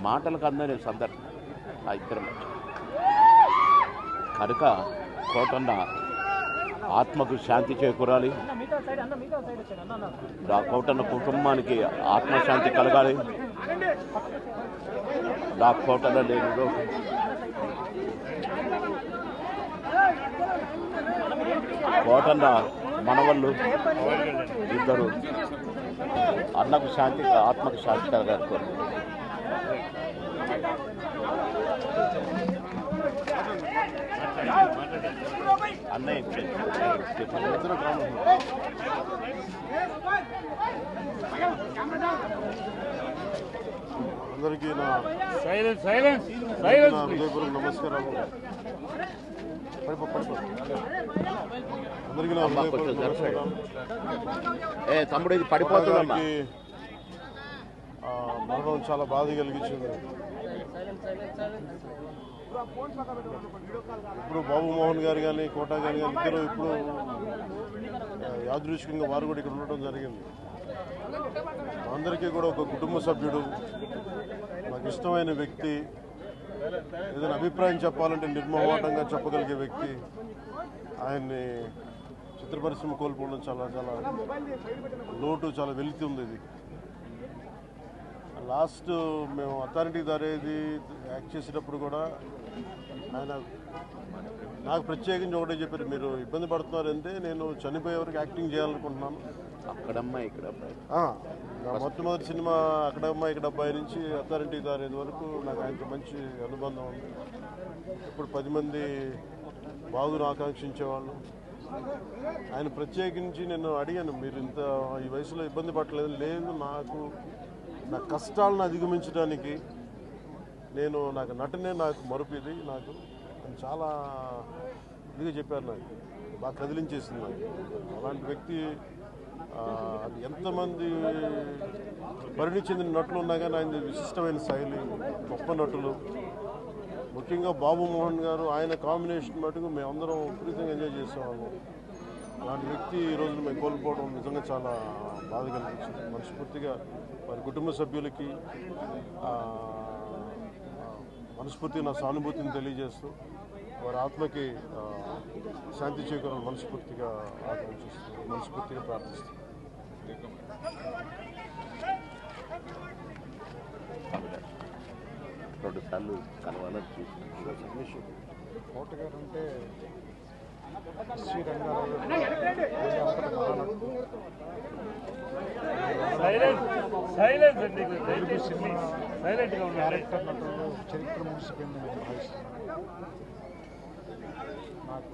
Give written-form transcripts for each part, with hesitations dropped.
మాటలకు అందని సందర్భం ఆ ఇద్దరం కనుక కోటన్న ఆత్మకు శాంతి చేకూరాలి, ఆ కోటన్న కుటుంబానికి ఆత్మశాంతి కలగాలి. ఆ కోటన్న నేను కోటన్న మనవళ్ళు ఇద్దరు అన్నకు శాంతి ఆత్మకు శాంతి కలగాలి. అన్నయ్య అందరికీ నా హృదయపూర్వక నమస్కారాలు. అందరికీ నా హృదయపూర్వక నమస్కారాలు. తమ్ముడు ఇది పడిపోతుంది. మరణం చాలా బాధ కలిగించింది. ఇప్పుడు బాబు మోహన్ గారు కానీ కోటా గారు కానీ ఇద్దరు ఇప్పుడు యాదృచ్ఛికంగా వారు కూడా ఇక్కడ ఉండటం జరిగింది. అందరికీ కూడా ఒక కుటుంబ సభ్యుడు, నాకు ఇష్టమైన వ్యక్తి, ఏదైనా అభిప్రాయం చెప్పాలంటే నిర్మోహమాటంగా చెప్పగలిగే వ్యక్తి. ఆయన్ని చిత్ర పరిశ్రమ కోల్పోవడం చాలా చాలా లోటు, చాలా వెలితి ఉంది. ఇది లాస్ట్ మేము అథారిటీ దారేది యాక్ట్ చేసేటప్పుడు కూడా ఆయన నాకు ప్రత్యేకించి ఒకటే చెప్పారు, మీరు ఇబ్బంది పడుతున్నారంటే నేను చనిపోయే వరకు యాక్టింగ్ చేయాలనుకుంటున్నాను. అక్కడమ్మా ఇక్కడ మొట్టమొదటి సినిమా అక్కడమ్మా ఇక్కడ అబ్బాయి నుంచి అథారిటీ దారేది వరకు నాకు ఆయనతో మంచి అనుబంధం ఉంది. ఇప్పుడు 10 మంది బాగును ఆకాంక్షించేవాళ్ళు. ఆయన ప్రత్యేకించి నేను అడిగాను, మీరు ఇంత ఈ వయసులో ఇబ్బంది పడలేదు. లేదు, నా కష్టాలను అధిగమించడానికి నాకు నటనే నాకు మరుపుది, నాకు చాలా ఇదిగా చెప్పారు. నాకు బాగా కదిలించేసింది. నాకు అలాంటి వ్యక్తి ఎంతమంది పరిణి చెందిన నటులు ఉన్నా కానీ ఆయన విశిష్టమైన శైలి, గొప్ప నటులు. ముఖ్యంగా బాబు మోహన్ గారు ఆయన కాంబినేషన్ మటుకు మేమందరం విపరీతంగా ఎంజాయ్ చేసేవాళ్ళం. అలాంటి వ్యక్తి ఈ రోజున మేము కోల్పోవడం నిజంగా చాలా బాధ కలిగించింది. మనస్ఫూర్తిగా వారి కుటుంబ సభ్యులకి మనస్ఫూర్తిగా నా సానుభూతిని తెలియజేస్తూ వారి ఆత్మకి శాంతి చేకూరాలని మనస్ఫూర్తిగా ఆకాంక్షిస్తూ, మనస్ఫూర్తిగా ప్రార్థిస్తూ. రెండు సార్లు కలవాలని చూసి కోట గారు అంటే శ్రీ రంగారావు క్యారెక్టర్ నటులు చరిత్ర ముగిసిపోయింది నేను భావిస్తున్నాను. నాకు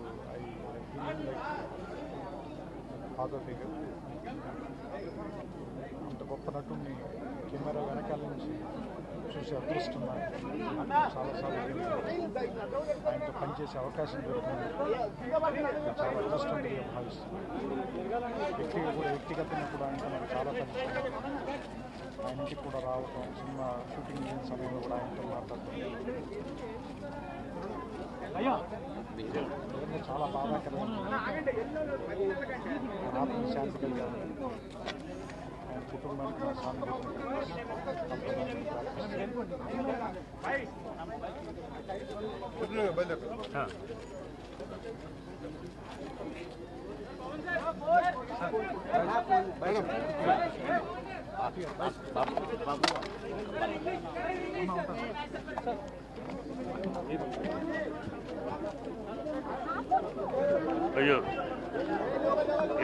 ఫాదర్ ఫిగర్. అంత గొప్ప నటుడిని కెమెరా వెనకాల నుంచి చూసే అదృష్టం చాలాసార్లు ఆయనతో పనిచేసే అవకాశం దొరికింది. చాలా అదృష్టంగా భావిస్తున్నాను. వ్యక్తిగతంగా కూడా ఆయనతో నాకు చాలా పరిచయం. ఆయన ఇంటికి కూడా రావటం, సినిమా షూటింగ్ చేసిన సమయంలో కూడా ఆయనతో మాట్లాడటం చాలా బాధాకరమైన. ఆత్మ శాంతి కలిగాను. ఆయన కుటుంబానికి నా సానుభూతి. అయ్యో